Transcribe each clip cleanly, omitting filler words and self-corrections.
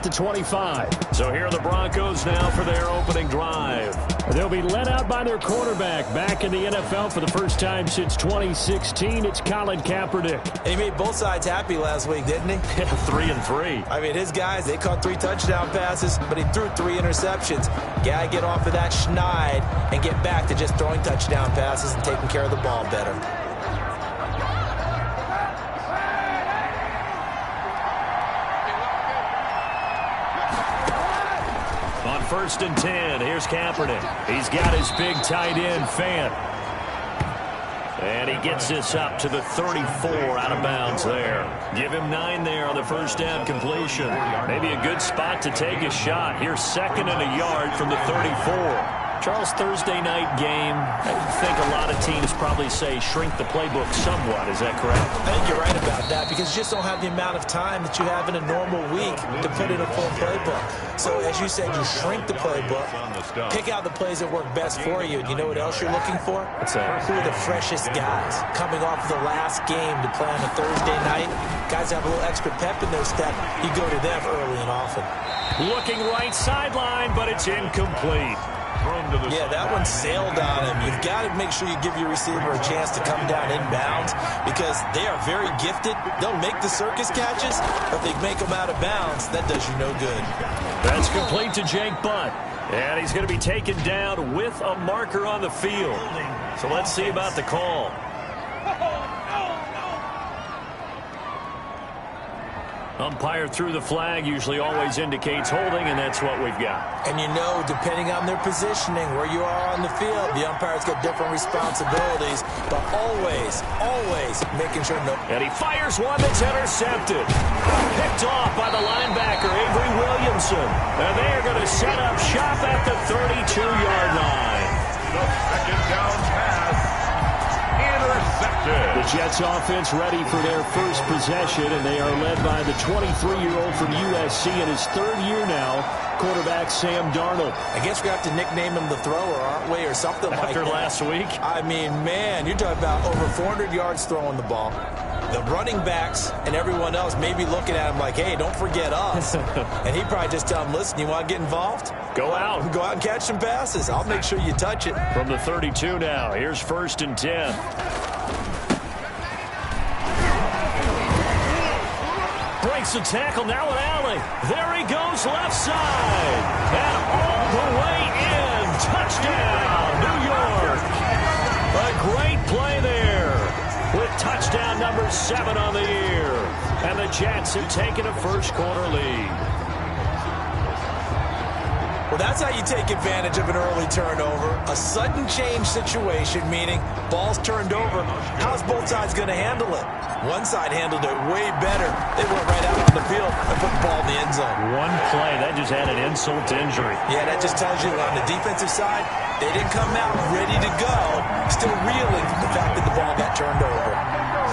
at the 25. So here are the Broncos now for their opening drive. They'll be led out by their quarterback. Back in the NFL for the first time since 2016, it's Colin Kaepernick. And he made both sides happy last week, didn't he? Yeah, 3-3. I mean, his guys, they caught 3 touchdown passes, but he threw 3 interceptions. Gotta get off of that schneid and get back to just throwing touchdown passes and taking care of the ball better. On 1st and 10, here's Kaepernick. He's got his big tight end, Fant. And he gets this up to the 34 out of bounds there. Give him 9 there on the first down completion. Maybe a good spot to take a shot. Here's 2nd and a yard from the 34. Charles, Thursday night game, I think a lot of teams probably say shrink the playbook somewhat. Is that correct? I think you're right about that because you just don't have the amount of time that you have in a normal week to put in a full playbook. So, as you said, you shrink the playbook, pick out the plays that work best for you. And you know what else you're looking for? Who are the freshest guys coming off the last game to play on a Thursday night? Guys have a little extra pep in their step. You go to them early and often. Looking right sideline, but it's incomplete. Yeah, that one sailed on him. You've got to make sure you give your receiver a chance to come down inbounds because they are very gifted. They'll make the circus catches, but if they make them out of bounds, that does you no good. That's complete to Jake Butt. And he's going to be taken down with a marker on the field. So let's see about the call. Umpire threw the flag, usually always indicates holding, and that's what we've got. And you know, depending on their positioning, where you are on the field, the umpire's got different responsibilities, but always making sure no... And he fires one that's intercepted. Picked off by the linebacker, Avery Williamson. And they are going to set up shop at the 32-yard line. The second down pass. The Jets offense ready for their first possession, and they are led by the 23-year-old from USC in his 3rd year now, quarterback Sam Darnold. I guess we have to nickname him the thrower, aren't we, or something like that. After last week? I mean, man, you're talking about over 400 yards throwing the ball. The running backs and everyone else may be looking at him like, hey, don't forget us. And he'd probably just tell him, listen, you want to get involved? Go out. Go out and catch some passes. I'll make sure you touch it. From the 32 now, here's 1st and 10. Breaks the tackle, now an alley. There he goes, left side. And all the way in. Touchdown, New York. A great play there with touchdown number 7 on the year. And the Jets have taken a first-quarter lead. Well, that's how you take advantage of an early turnover. A sudden change situation, meaning ball's turned over. How's both sides going to handle it? One side handled it way better. They went right out on the field and put the ball in the end zone. One play, that just added insult to injury. Yeah, that just tells you on the defensive side, they didn't come out ready to go, still reeling from the fact that the ball got turned over.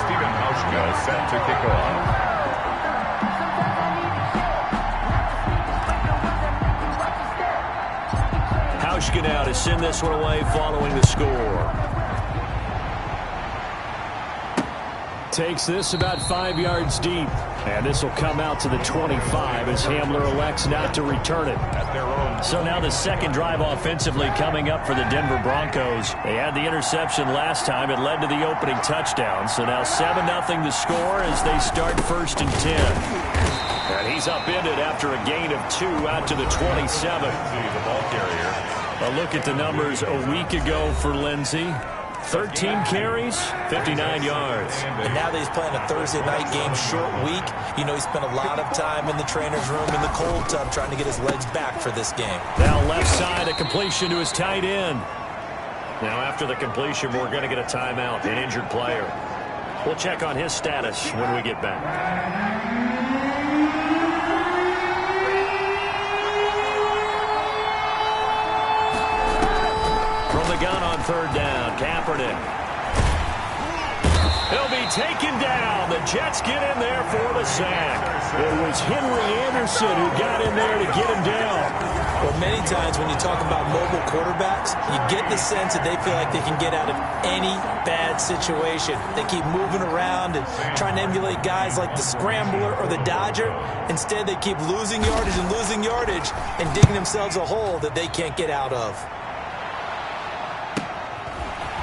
Steven Hauschka set to kick off. Hauschka now to send this one away following the score. Takes this about 5 yards deep. And this will come out to the 25 as Hamler elects not to return it. So now the second drive offensively coming up for the Denver Broncos. They had the interception last time. It led to the opening touchdown. So now 7-0 the score as they start 1st and 10. And he's upended after a gain of 2 out to the 27. The ball carrier. A look at the numbers a week ago for Lindsey. 13 carries, 59 yards. And now that he's playing a Thursday night game, short week, you know he spent a lot of time in the trainer's room in the cold tub trying to get his legs back for this game. Now left side, a completion to his tight end. Now after the completion, we're going to get a timeout, an injured player. We'll check on his status when we get back. Gun on 3rd down, Kaepernick. He'll be taken down. The Jets get in there for the sack. It was Henry Anderson who got in there to get him down. Well, many times when you talk about mobile quarterbacks, you get the sense that they feel like they can get out of any bad situation. They keep moving around and trying to emulate guys like the Scrambler or the Dodger. Instead, they keep losing yardage and digging themselves a hole that they can't get out of.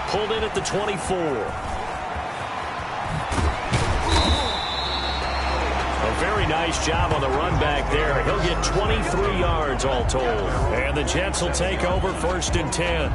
Pulled in at the 24. A very nice job on the run back there. He'll get 23 yards all told. And the Jets will take over 1st and 10.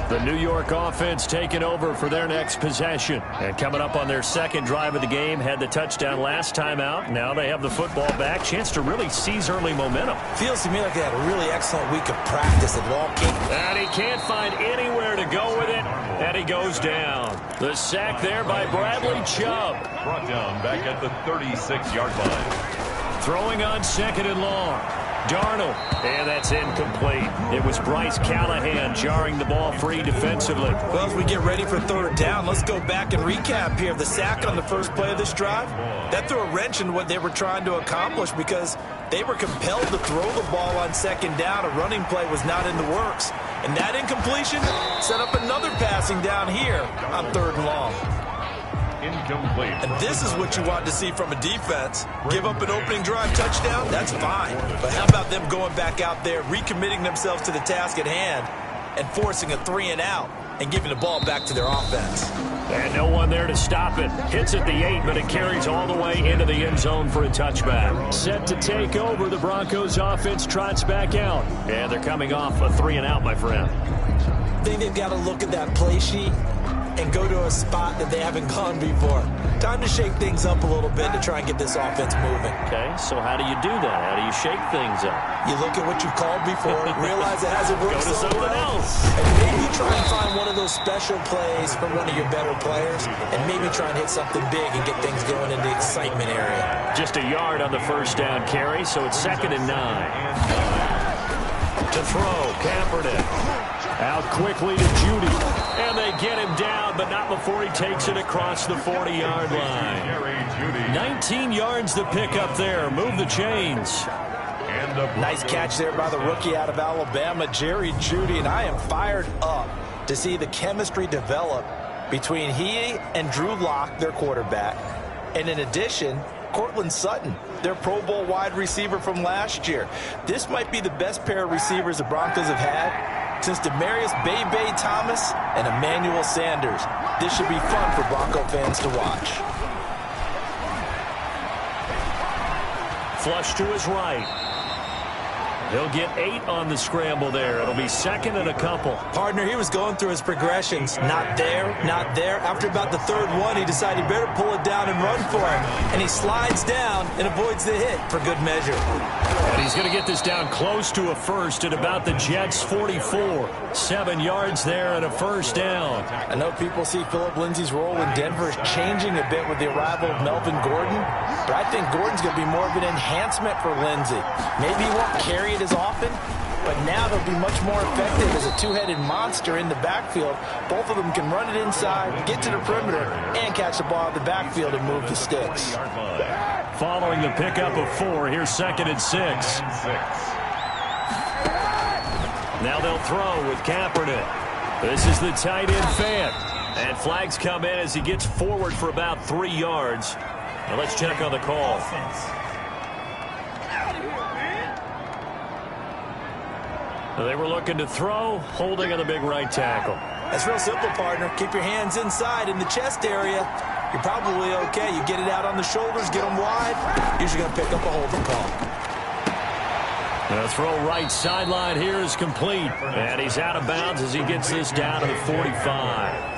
The New York offense taking over for their next possession. And coming up on their second drive of the game, had the touchdown last time out. Now they have the football back. Chance to really seize early momentum. Feels to me like they had a really excellent week of practice at Walking. And he can't find anywhere to go with it. And he goes down. The sack there by Bradley Chubb. Brought down back at the 36-yard line. Throwing on 2nd and long. Darnold, and that's incomplete. It was Bryce Callahan jarring the ball free defensively. Well, as we get ready for 3rd down, let's go back and recap here. The sack on the first play of this drive, that threw a wrench in what they were trying to accomplish because they were compelled to throw the ball on 2nd down. A running play was not in the works. And that incompletion set up another passing down here on 3rd and long. Incomplete. And this is what you want to see from a defense. Give up an opening drive touchdown, that's fine. But how about them going back out there, recommitting themselves to the task at hand, and forcing a 3-and-out and giving the ball back to their offense. And no one there to stop it. Hits at the 8, but it carries all the way into the end zone for a touchback. Set to take over, the Broncos offense trots back out. And they're coming off a 3-and-out, my friend. I think they've got to look at that play sheet and go to a spot that they haven't gone before. Time to shake things up a little bit to try and get this offense moving. Okay, so how do you do that? How do you shake things up? You look at what you've called before, realize it hasn't worked Go to so something well, else. and maybe try and find one of those special plays from one of your better players, and maybe try and hit something big and get things going in the excitement area. Just a yard on the 1st down carry, so it's 2nd and 9. To throw, Kaepernick. Out quickly to Judy. And they get him down, but not before he takes it across the 40-yard line. 19 yards to pick up there. Move the chains. Nice catch there by the rookie out of Alabama, Jerry Jeudy, and I am fired up to see the chemistry develop between he and Drew Lock, their quarterback, and in addition, Cortland Sutton, their Pro Bowl wide receiver from last year. This might be the best pair of receivers the Broncos have had since Demaryius Bebe Thomas and Emmanuel Sanders. This should be fun for Bronco fans to watch. Flush to his right. He'll get 8 on the scramble there. It'll be 2nd and a couple. Partner, he was going through his progressions. Not there, not there. After about the 3rd one, he decided he better pull it down and run for it. And he slides down and avoids the hit for good measure. And he's going to get this down close to a first at about the Jets' 44. 7 yards there and a 1st down. I know people see Philip Lindsay's role in Denver is changing a bit with the arrival of Melvin Gordon, but I think Gordon's going to be more of an enhancement for Lindsay. Maybe he won't carry it as often, but now they'll be much more effective as a two-headed monster in the backfield. Both of them can run it inside, get to the perimeter, and catch the ball in the backfield and move the sticks. Following the pickup of 4, here's 2nd and 6. Now they'll throw with Kaepernick. This is the tight end Fant. And flags come in as he gets forward for about 3 yards. Now let's check on the call. They were looking to throw, holding on the big right tackle. That's real simple, partner. Keep your hands inside in the chest area. You're probably okay. You get it out on the shoulders, get them wide. Usually going to pick up a holding call. The throw right sideline here is complete. And he's out of bounds as he gets this down to the 45.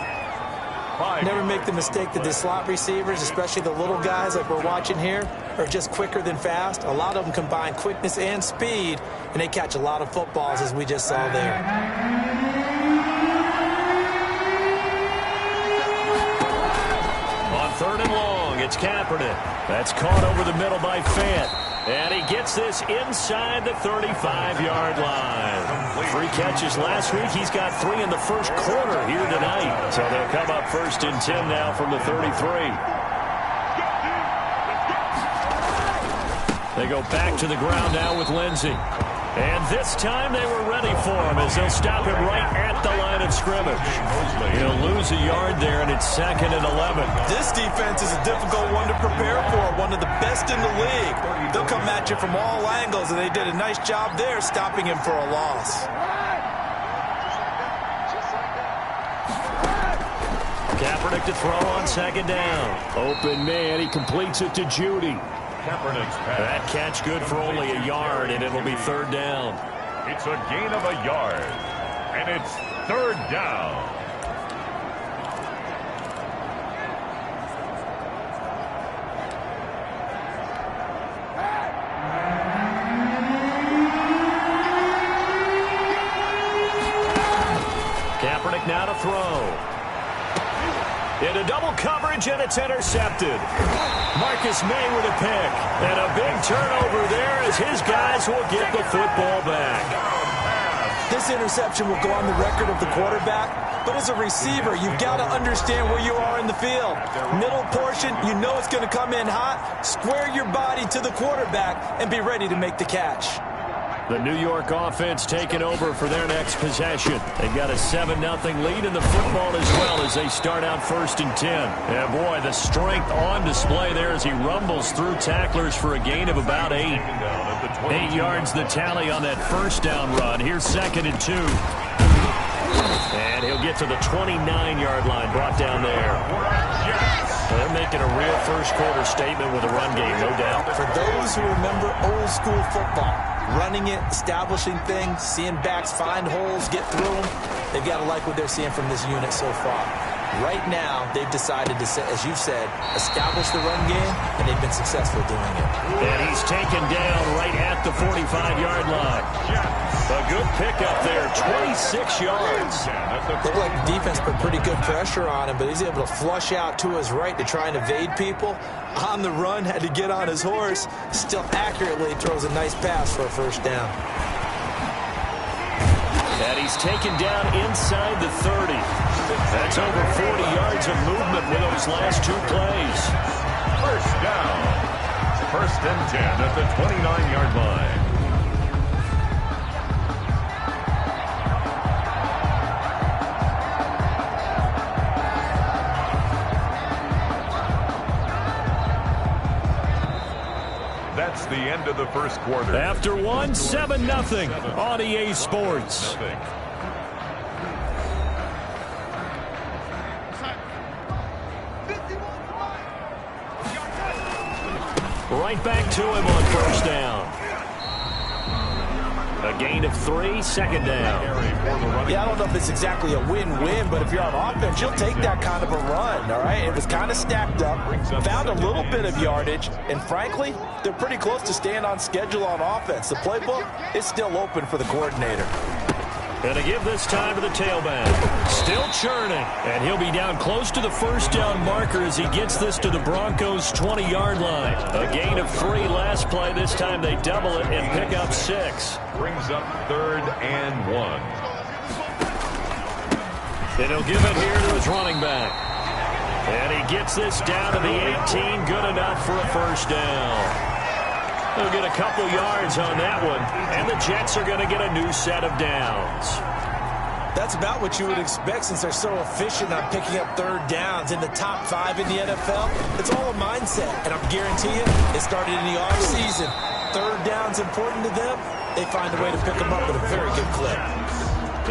Never make the mistake that the slot receivers, especially the little guys like we're watching here, are just quicker than fast. A lot of them combine quickness and speed, and they catch a lot of footballs, as we just saw there. On 3rd and long, it's Kaepernick. That's caught over the middle by Fant. And he gets this inside the 35-yard line. 3 catches last week. He's got 3 in the first quarter here tonight. So they'll come up 1st and 10 now from the 33. They go back to the ground now with Lindsey. And this time they were ready for him as they'll stop him right at the line of scrimmage. He'll lose a yard there, and it's 2nd and 11. This defense is a difficult one to prepare for, one of the best in the league. They'll come at you from all angles, and they did a nice job there stopping him for a loss. Kaepernick to throw on 2nd down. Open man, he completes it to Judy. That catch good for only a yard, and it'll be 3rd down. It's a gain of a yard, and it's 3rd down. Kaepernick now to throw. Into double coverage, and it's intercepted. Marcus May with a pick. And a big turnover there as his guys will get the football back. This interception will go on the record of the quarterback, but as a receiver, you've got to understand where you are in the field. Middle portion, you know it's going to come in hot. Square your body to the quarterback and be ready to make the catch. The New York offense taking over for their next possession. They've got a 7-0 lead in the football as well as they start out 1st and 10. Yeah, boy, the strength on display there as he rumbles through tacklers for a gain of about 8. 8 yards the tally on that 1st down run. Here's 2nd and 2. And he'll get to the 29-yard line, brought down there. They're making a real first-quarter statement with a run game, no doubt. For those who remember old-school football, running it, establishing things, seeing backs find holes, get through them, they've got to like what they're seeing from this unit so far. Right now, they've decided to, as you've said, establish the run game, and they've been successful doing it. And he's taken down right at the 45-yard line. A good pickup there, 26 yards. Looked like the defense put pretty good pressure on him, but he's able to flush out to his right to try and evade people. On the run, had to get on his horse. Still accurately throws a nice pass for a 1st down. And he's taken down inside the 30. That's over 40 yards of movement with those last 2 plays. 1st down. 1st and 10 at the 29-yard line. That's the end of the 1st quarter. After one, 7-0 on EA Sports. Right back to him on 1st down. A gain of 3, 2nd down. Yeah, I don't know if it's exactly a win-win, but if you're on offense, you'll take that kind of a run, all right? It was kind of stacked up, found a little bit of yardage, and frankly, they're pretty close to staying on schedule on offense. The playbook is still open for the coordinator. And to give this time to the tailback. Still churning. And he'll be down close to the 1st down marker as he gets this to the Broncos' 20-yard line. A gain of 3 last play. This time they double it and pick up 6. Brings up 3rd and 1. And he'll give it here to his running back. And he gets this down to the 18. Good enough for a 1st down. They'll get a couple yards on that one, and the Jets are going to get a new set of downs. That's about what you would expect since they're so efficient on picking up 3rd downs in the top 5 in the NFL. It's all a mindset, and I'm guaranteeing it started in the offseason. 3rd down's important to them. They find a way to pick them up at a very good clip.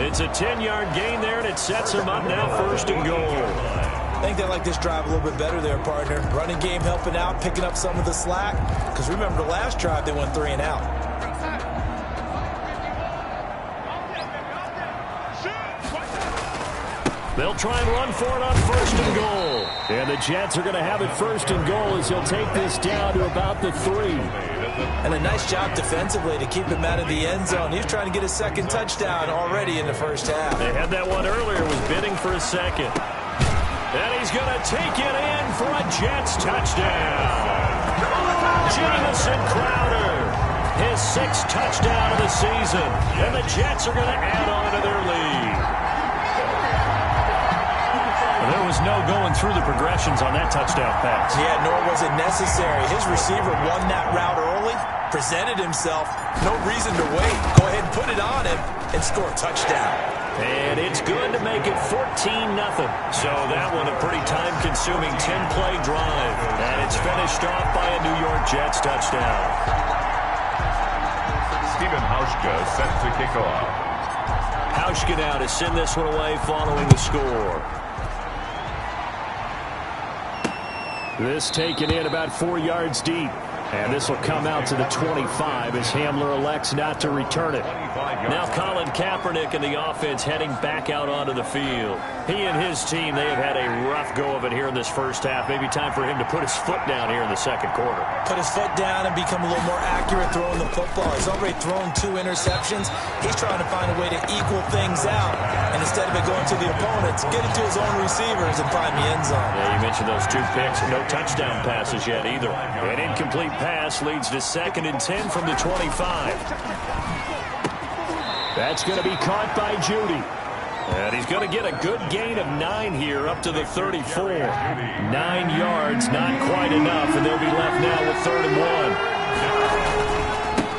It's a 10-yard gain there, and it sets them up now 1st and goal. I think they like this drive a little bit better there, partner. Running game helping out, picking up some of the slack. Because remember, the last drive, they went 3 and out. They'll try and run for it on 1st and goal. And the Jets are going to have it 1st and goal as he'll take this down to about the 3. And a nice job defensively to keep him out of the end zone. He was trying to get his 2nd touchdown already in the 1st half. They had that one earlier, was bidding for a 2nd. And he's going to take it in for a Jets touchdown. Jamison Crowder, his 6th touchdown of the season. And the Jets are going to add on to their lead. There was no going through the progressions on that touchdown pass. Yeah, nor was it necessary. His receiver won that route early, presented himself, no reason to wait. Go ahead and put it on him and score a touchdown. And it's good to make it 14-0. So that one a pretty time-consuming 10-play drive. And it's finished off by a New York Jets touchdown. Stephen Hauschka set to kick off. Hauschka now to send this one away following the score. This taken in about 4 yards deep. And this will come out to the 25 as Hamler elects not to return it. Now Colin Kaepernick and the offense heading back out onto the field. He and his team, they have had a rough go of it here in this first half. Maybe time for him to put his foot down here in the second quarter. Put his foot down and become a little more accurate throwing the football. He's already thrown 2 interceptions. He's trying to find a way to equal things out. And instead of it going to the opponents, get it to his own receivers and find the end zone. Yeah, you mentioned those 2 picks. No touchdown passes yet either. An incomplete pass leads to 2nd and 10 from the 25. That's going to be caught by Judy. And he's going to get a good gain of 9 here up to the 34. 9 yards, not quite enough, and they'll be left now with 3rd and 1.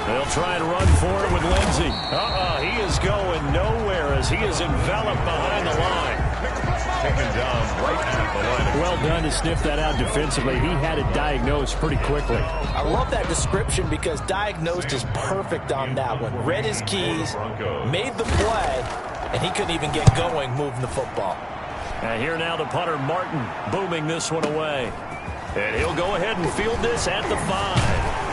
They'll try and run for it with Lindsey. He is going nowhere as he is enveloped behind the line. Taken down right at the line. Well done to sniff that out defensively. He had it diagnosed pretty quickly. I love that description because diagnosed is perfect on that one. Read his keys, made the play, and he couldn't even get going moving the football. And here now the punter Martin booming this one away. And he'll go ahead and field this at the 5.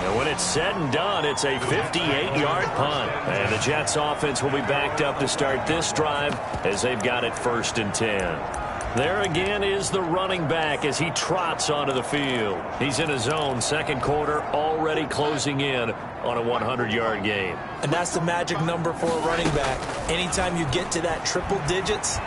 And when it's said and done, it's a 58-yard punt. And the Jets offense will be backed up to start this drive as they've got it 1st and 10. There again is the running back as he trots onto the field. He's in his zone, second quarter, already closing in on a 100-yard game. And that's the magic number for a running back. Anytime you get to that triple digits,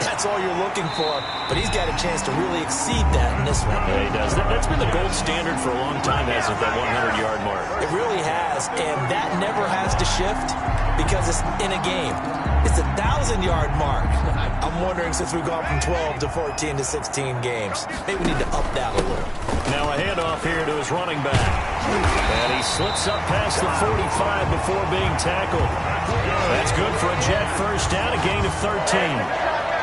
that's all you're looking for. But he's got a chance to really exceed that in this one. Yeah, he does. That's been the gold standard for a long time, hasn't it, that 100-yard mark? It really has, and that never has to shift because it's in a game. It's a 1,000-yard mark. I'm wondering, since we've gone from 12 to 14 to 16 games, maybe we need to up that a little. Now a handoff here to his running back. And he slips up past the 45 before being tackled. That's good for a Jet first down, a gain of 13.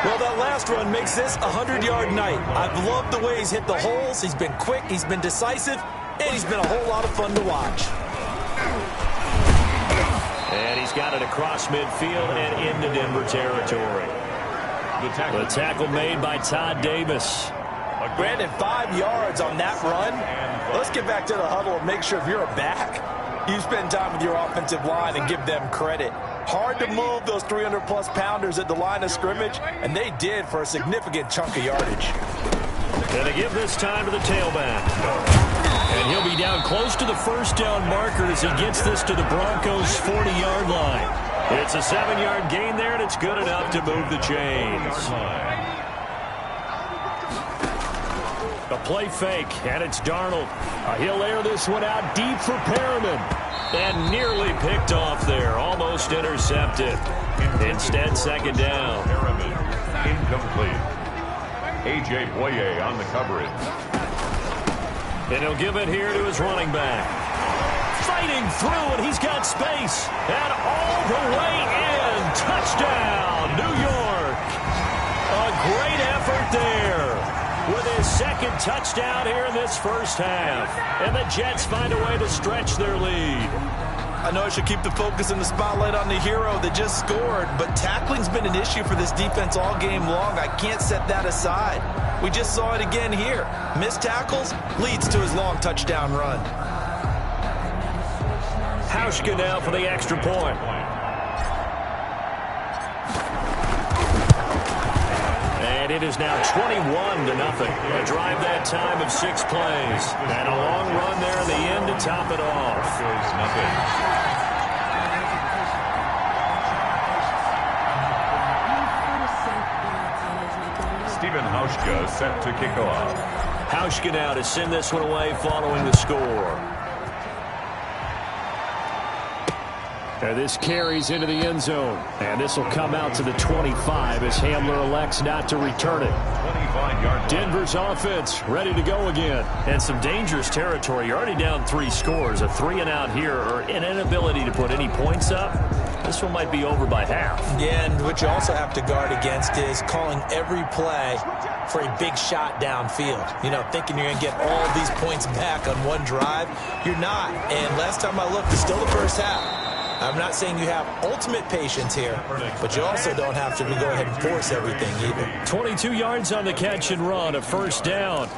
Well, that last run makes this a 100-yard night. I've loved the way he's hit the holes. He's been quick, he's been decisive, and he's been a whole lot of fun to watch. And he's got it across midfield and into Denver territory. The tackle made by Todd Davis. Brandon, 5 yards on that run. Let's get back to the huddle and make sure if you're a back, you spend time with your offensive line and give them credit. Hard to move those 300-plus pounders at the line of scrimmage, and they did for a significant chunk of yardage. And they give this time to the tailback. And he'll be down close to the first down marker as he gets this to the Broncos' 40-yard line. It's a 7-yard gain there, and it's good enough to move the chains. A play fake, and it's Darnold. He'll air this one out deep for Perriman. And nearly picked off there, almost intercepted. Instead, second down. Perriman, incomplete. A.J. Boye on the coverage. And he'll give it here to his running back. Fighting through, and he's got space. And all the way in. Touchdown, New York. A great effort there with his second touchdown here in this first half. And the Jets find a way to stretch their lead. I know I should keep the focus and the spotlight on the hero that just scored, but tackling's been an issue for this defense all game long. I can't set that aside. We just saw it again here. Missed tackles leads to his long touchdown run. Hauschka now for the extra point. And it is now 21-0. A drive that time of 6 plays. And a long run there in the end to top it off. Stephen Hauschka set to kick off. Hauschka now to send this one away following the score. And this carries into the end zone. And this will come out to the 25 as Hamler elects not to return it. 25-yard. Denver's offense ready to go again. And some dangerous territory. You're already down 3 scores. A 3-and-out here, or an inability to put any points up. This one might be over by half. Yeah, and what you also have to guard against is calling every play for a big shot downfield. You know, thinking you're going to get all these points back on one drive. You're not. And last time I looked, it's still the first half. I'm not saying you have ultimate patience here, but you also don't have to go ahead and force everything either. 22 yards on the catch and run, a first down.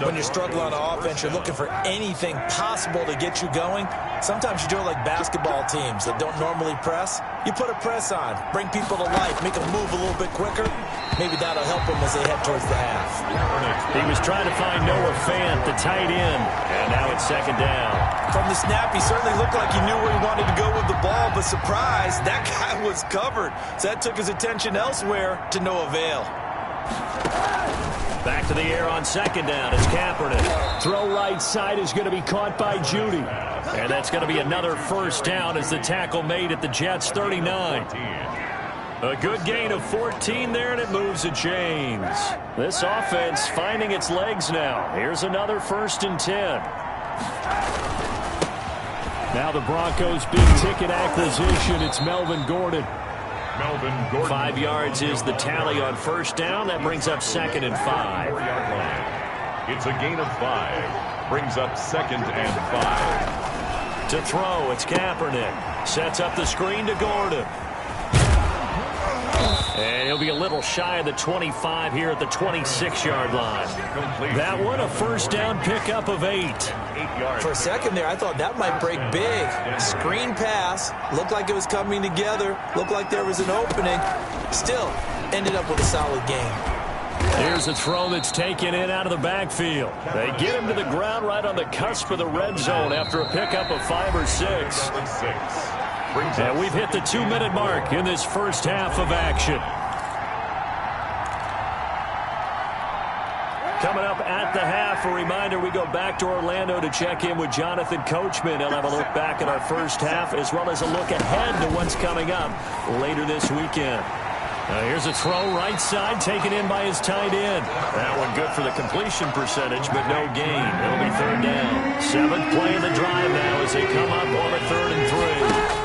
When you struggle on offense, you're looking for anything possible to get you going. Sometimes you do it like basketball teams that don't normally press. You put a press on, bring people to life, make them move a little bit quicker. Maybe that'll help them as they head towards the half. He was trying to find Noah Fant, the tight end, and now it's second down. From the snap, he certainly looked like he knew where he wanted to go with the ball, but surprise, that guy was covered. So that took his attention elsewhere to no avail. Back to the air on second down. It's Kaepernick. Throw right side is going to be caught by Judy. And that's going to be another first down as the tackle made at the Jets' 39. A good gain of 14 there, and it moves the chains. This offense finding its legs now. Here's another 1st and 10. Now the Broncos' big ticket acquisition. It's Melvin Gordon. 5 yards is the tally on first down. That brings up 2nd and 5. It's a gain of 5. Brings up 2nd and 5. To throw, it's Kaepernick. Sets up the screen to Gordon. And he'll be a little shy of the 25 here at the 26-yard line. That one, a first down pickup of 8. For a second there, I thought that might break big. Screen pass. Looked like it was coming together. Looked like there was an opening. Still, ended up with a solid game. Here's a throw that's taken in out of the backfield. They get him to the ground right on the cusp of the red zone after a pickup of 5 or 6. And we've hit the 2-minute mark in this first half of action. Coming up at the half, a reminder, we go back to Orlando to check in with Jonathan Coachman. He'll have a look back at our first half as well as a look ahead to what's coming up later this weekend. Here's a throw right side taken in by his tight end. That one good for the completion percentage, but no gain. It'll be 3rd down. 7th play of the drive now as they come up on a 3rd and 3.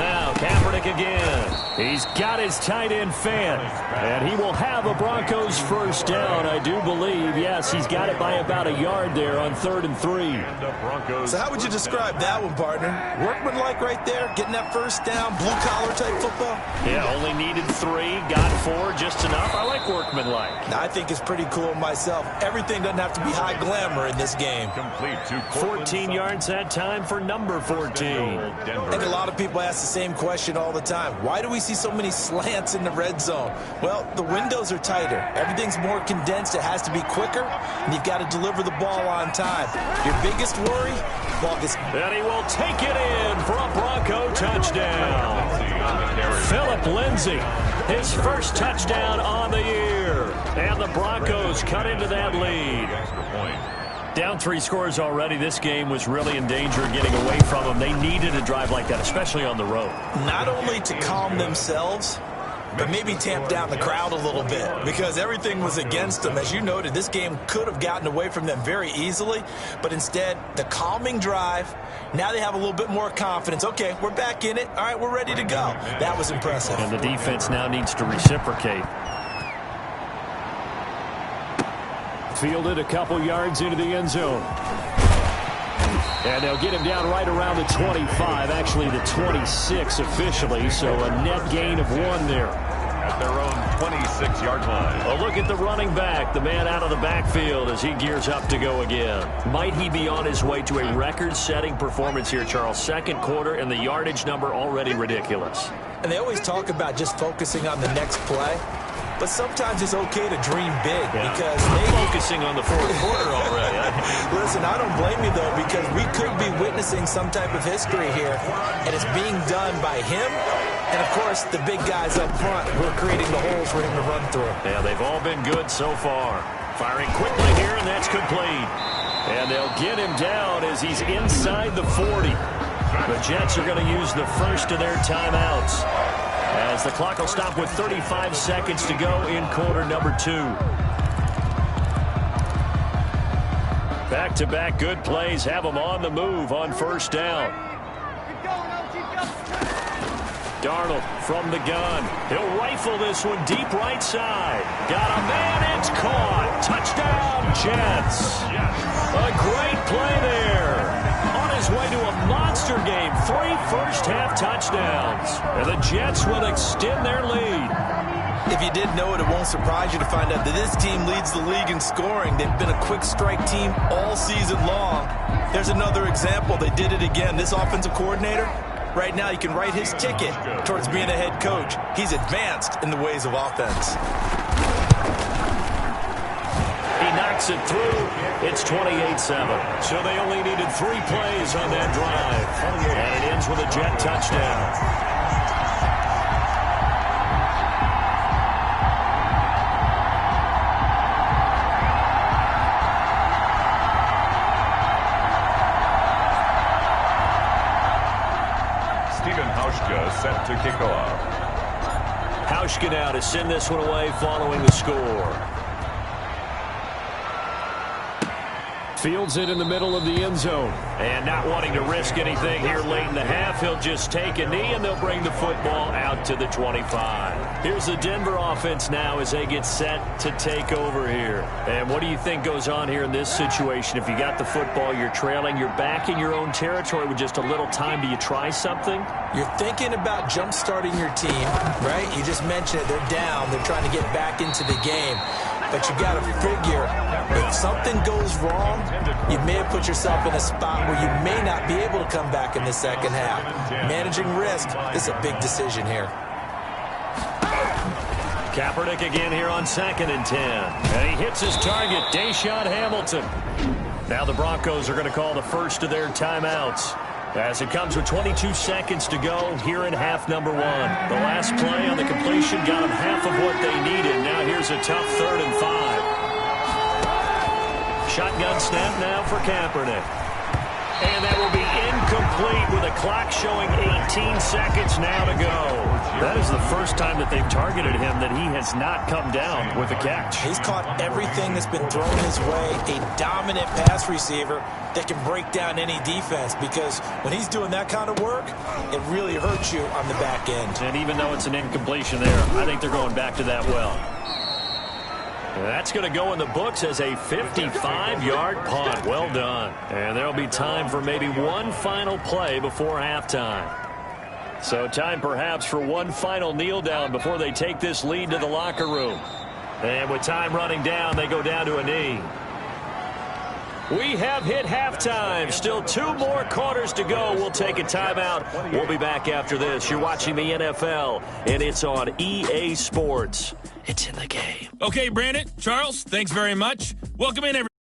Now Kaepernick again. He's got his tight end Fant, and he will have a Broncos first down, I do believe. Yes, he's got it by about a yard there on 3rd and 3. So how would you describe that one, partner? Workmanlike right there, getting that first down, blue-collar type football? Yeah, only needed 3, got 4, just enough. I like workmanlike. I think it's pretty cool myself. Everything doesn't have to be high glamour in this game. 14 yards that time for number 14. And a lot of people ask the same question all the time. Why do we see so many slants in the red zone? Well, the windows are tighter. Everything's more condensed. It has to be quicker, and you've got to deliver the ball on time. Your biggest worry? Ball gets... And he will take it in for a Bronco touchdown. Philip Lindsay, his first touchdown on the year. And the Broncos cut into that lead. Down 3 scores already. This game was really in danger of getting away from them. They needed a drive like that, especially on the road. Not only to calm themselves, but maybe tamp down the crowd a little bit because everything was against them. As you noted, this game could have gotten away from them very easily, but instead, the calming drive, now they have a little bit more confidence. Okay, we're back in it. All right, we're ready to go. That was impressive. And the defense now needs to reciprocate. Fielded a couple yards into the end zone. And they'll get him down right around the 25, actually the 26 officially, so a net gain of 1 there. At their own 26-yard line. A look at the running back, the man out of the backfield as he gears up to go again. Might he be on his way to a record-setting performance here, Charles? 2nd quarter and the yardage number already ridiculous. And they always talk about just focusing on the next play. But sometimes it's okay to dream big because maybe focusing on the 4th quarter already. Listen, I don't blame you, though, because we could be witnessing some type of history here, and it's being done by him and, of course, the big guys up front who are creating the holes for him to run through. Yeah, they've all been good so far. Firing quickly here, and that's complete. And they'll get him down as he's inside the 40. The Jets are going to use the first of their timeouts, as the clock will stop with 35 seconds to go in quarter number 2. Back-to-back good plays have them on the move on first down. Darnold from the gun. He'll rifle this one deep right side. Got a man, it's caught. Touchdown, Jets. A great play there. On his way to a monster game. 3 first-half touchdowns. And the Jets will extend their lead. If you didn't know it, it won't surprise you to find out that this team leads the league in scoring. They've been a quick strike team all season long. There's another example. They did it again. This offensive coordinator, right now you can write his ticket towards being a head coach. He's advanced in the ways of offense. He knocks it through. It's 28-7. So they only needed 3 plays on that drive. And it ends with a Jet touchdown. Set to kick off. Hauschka now to send this one away following the score. Fields it in the middle of the end zone. And not wanting to risk anything here late in the half, he'll just take a knee, and they'll bring the football out to the 25. Here's the Denver offense now as they get set to take over here. And what do you think goes on here in this situation? If you got the football, you're trailing, you're back in your own territory with just a little time. Do you try something? You're thinking about jump-starting your team, right? You just mentioned it. They're down. They're trying to get back into the game. But you got to figure, if something goes wrong, you may have put yourself in a spot where you may not be able to come back in the second half. Managing risk, this is a big decision here. Kaepernick again here on 2nd and 10. And he hits his target, Deshaun Hamilton. Now the Broncos are going to call the first of their timeouts, as it comes with 22 seconds to go here in half number 1. The last play on the completion got them half of what they needed. Now here's a tough 3rd and 5. Shotgun snap now for Kaepernick. And that will be incomplete with a clock showing 18 seconds now to go. That is the first time that they've targeted him that he has not come down with a catch. He's caught everything that's been thrown his way. A dominant pass receiver that can break down any defense, because when he's doing that kind of work, it really hurts you on the back end. And even though it's an incompletion there, I think they're going back to that well. That's going to go in the books as a 55-yard punt. Well done. And there'll be time for maybe one final play before halftime. So time perhaps for one final kneel down before they take this lead to the locker room. And with time running down, they go down to a knee. We have hit halftime. Still 2 more quarters to go. We'll take a timeout. We'll be back after this. You're watching the NFL, and it's on EA Sports. It's in the game. Okay, Brandon, Charles, thanks very much. Welcome in, everybody.